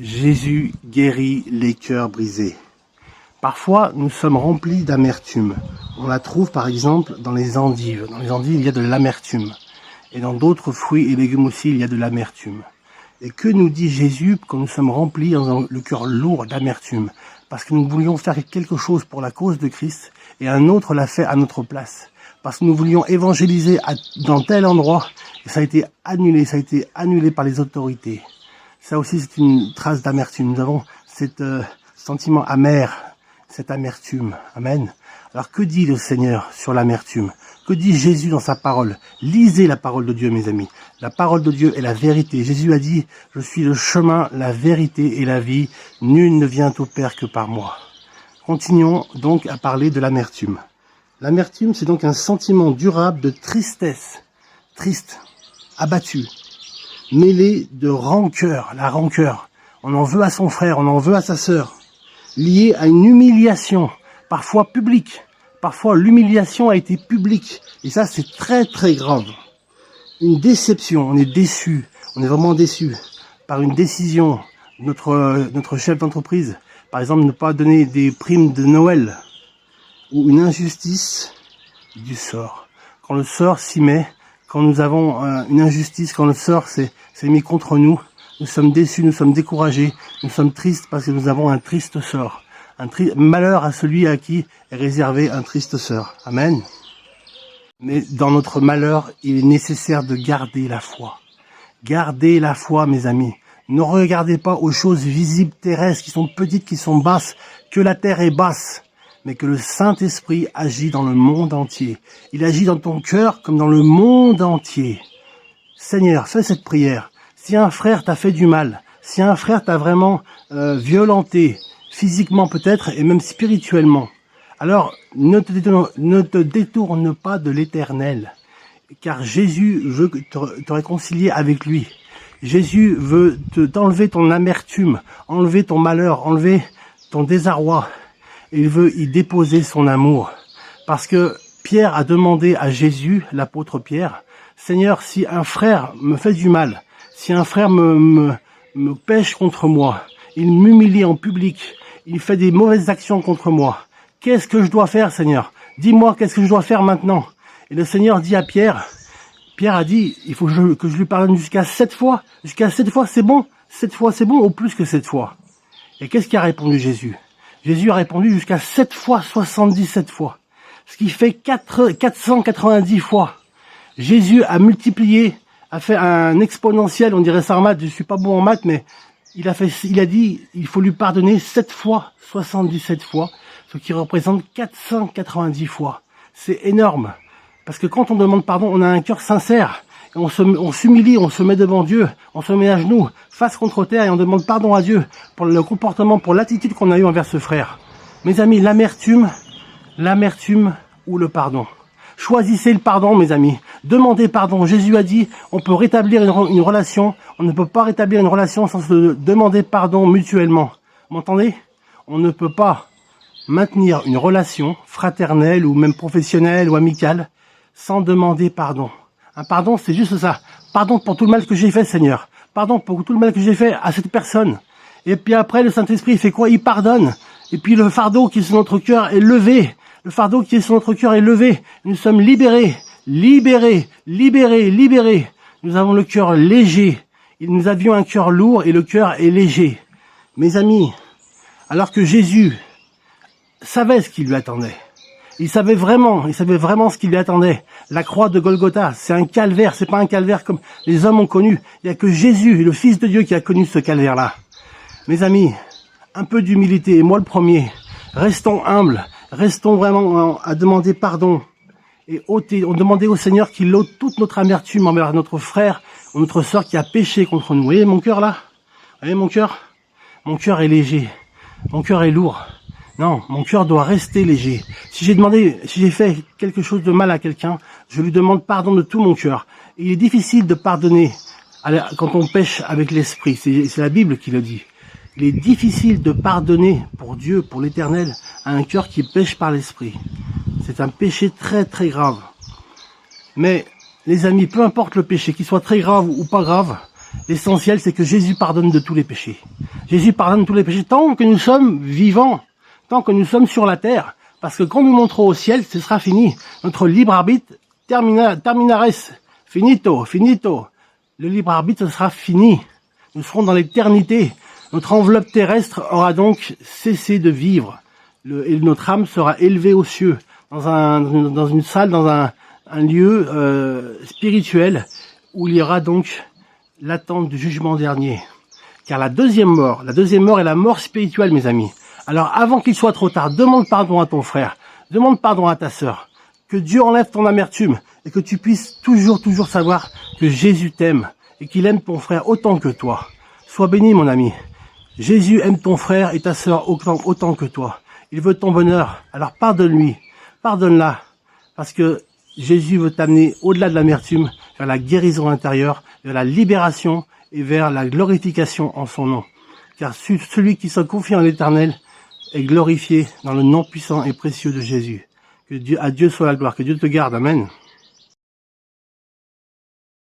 Jésus guérit les cœurs brisés. Parfois, nous sommes remplis d'amertume. On la trouve par exemple dans les endives. Dans les endives, il y a de l'amertume. Et dans d'autres fruits et légumes aussi, il y a de l'amertume. Et que nous dit Jésus quand nous sommes remplis dans le cœur lourd d'amertume? Parce que nous voulions faire quelque chose pour la cause de Christ et un autre l'a fait à notre place. Parce que nous voulions évangéliser dans tel endroit et ça a été annulé par les autorités. Ça aussi, c'est une trace d'amertume. Nous avons cet sentiment amer, cette amertume. Amen. Alors, que dit le Seigneur sur l'amertume? Que dit Jésus dans sa parole? Lisez la parole de Dieu, mes amis. La parole de Dieu est la vérité. Jésus a dit, je suis le chemin, la vérité et la vie. Nul ne vient au Père que par moi. Continuons donc à parler de l'amertume. L'amertume, c'est donc un sentiment durable de tristesse. Triste, abattu. Mêlé de rancœur, la rancœur. On en veut à son frère, on en veut à sa sœur. Lié à une humiliation, parfois publique. Parfois, l'humiliation a été publique. Et ça, c'est très très grave. Une déception, on est déçu. On est vraiment déçu par une décision de notre chef d'entreprise. Par exemple, ne pas donner des primes de Noël. Ou une injustice du sort. Quand le sort s'y met, quand nous avons une injustice, quand le sort s'est mis contre nous, nous sommes déçus, nous sommes découragés, nous sommes tristes parce que nous avons un triste sort. Malheur à celui à qui est réservé un triste sort. Amen. Mais dans notre malheur, il est nécessaire de garder la foi. Gardez la foi, mes amis. Ne regardez pas aux choses visibles terrestres qui sont petites, qui sont basses, que la terre est basse. Mais que le Saint-Esprit agit dans le monde entier. Il agit dans ton cœur comme dans le monde entier. Seigneur, fais cette prière. Si un frère t'a fait du mal, si un frère t'a vraiment violenté, physiquement peut-être, et même spirituellement, alors ne te détourne pas de l'Éternel. Car Jésus veut te réconcilier avec lui. Jésus veut t'enlever ton amertume, enlever ton malheur, enlever ton désarroi. Il veut y déposer son amour. Parce que Pierre a demandé à Jésus, l'apôtre Pierre, « Seigneur, si un frère me fait du mal, si un frère me pêche contre moi, il m'humilie en public, il fait des mauvaises actions contre moi, qu'est-ce que je dois faire, Seigneur? Dis-moi, qu'est-ce que je dois faire maintenant ?» Et le Seigneur dit à Pierre, Pierre a dit, il faut que je lui pardonne jusqu'à 7 fois. Jusqu'à 7 fois, c'est bon? 7 fois, c'est bon ou plus que 7 fois? Et qu'est-ce qu'a répondu Jésus? Jésus a répondu jusqu'à 7 fois 77 fois, ce qui fait 490 fois. Jésus a multiplié, a fait un exponentiel, on dirait ça en maths, je suis pas bon en maths, mais il a dit, il faut lui pardonner 7 fois 77 fois, ce qui représente 490 fois. C'est énorme, parce que quand on demande pardon, on a un cœur sincère. On s'humilie, on se met devant Dieu, on se met à genoux, face contre terre et on demande pardon à Dieu pour le comportement, pour l'attitude qu'on a eue envers ce frère. Mes amis, l'amertume ou le pardon. Choisissez le pardon, mes amis. Demandez pardon. Jésus a dit, on peut rétablir une relation, on ne peut pas rétablir une relation sans se demander pardon mutuellement. Vous m'entendez? On ne peut pas maintenir une relation fraternelle ou même professionnelle ou amicale sans demander pardon. Un pardon, c'est juste ça. Pardon pour tout le mal que j'ai fait, Seigneur. Pardon pour tout le mal que j'ai fait à cette personne. Et puis après, le Saint-Esprit, il fait quoi? Il pardonne. Et puis le fardeau qui est sur notre cœur est levé. Le fardeau qui est sur notre cœur est levé. Nous sommes libérés. Libérés. Libérés. Libérés. Nous avons le cœur léger. Nous avions un cœur lourd et le cœur est léger. Mes amis, alors que Jésus savait ce qui lui attendait. Il savait vraiment ce qui lui attendait. La croix de Golgotha, c'est un calvaire, c'est pas un calvaire comme les hommes ont connu. Il n'y a que Jésus, le Fils de Dieu, qui a connu ce calvaire-là. Mes amis, un peu d'humilité, et moi le premier. Restons humbles, restons vraiment à demander pardon. Et on demandait au Seigneur qu'il ôte toute notre amertume envers notre frère ou notre sœur qui a péché contre nous. Vous voyez mon cœur là? Vous voyez mon cœur? Mon cœur est léger, mon cœur est lourd. Non, mon cœur doit rester léger. Si j'ai fait quelque chose de mal à quelqu'un, je lui demande pardon de tout mon cœur. Il est difficile de pardonner quand on pêche avec l'esprit. C'est la Bible qui le dit. Il est difficile de pardonner pour Dieu, pour l'Éternel, à un cœur qui pêche par l'esprit. C'est un péché très très grave. Mais les amis, peu importe le péché, qu'il soit très grave ou pas grave, L'essentiel, c'est que Jésus pardonne de tous les péchés. Jésus pardonne tous les péchés tant que nous sommes vivants, tant que nous sommes sur la terre. Parce que quand nous monterons au ciel, ce sera fini. Notre libre arbitre terminares, finito. Le libre arbitre sera fini. Nous serons dans l'éternité. Notre enveloppe terrestre aura donc cessé de vivre. Et notre âme sera élevée aux cieux, dans une salle, dans un lieu spirituel, où il y aura donc l'attente du jugement dernier. Car la deuxième mort est la mort spirituelle, mes amis. Alors avant qu'il soit trop tard, demande pardon à ton frère, demande pardon à ta sœur, que Dieu enlève ton amertume et que tu puisses toujours savoir que Jésus t'aime et qu'il aime ton frère autant que toi. Sois béni, mon ami. Jésus aime ton frère et ta sœur autant que toi. Il veut ton bonheur. Alors pardonne-lui, pardonne-la, parce que Jésus veut t'amener au-delà de l'amertume, vers la guérison intérieure, vers la libération et vers la glorification en son nom. Car celui qui se confie en l'Éternel est glorifié dans le nom puissant et précieux de Jésus. À Dieu soit la gloire, que Dieu te garde, amen.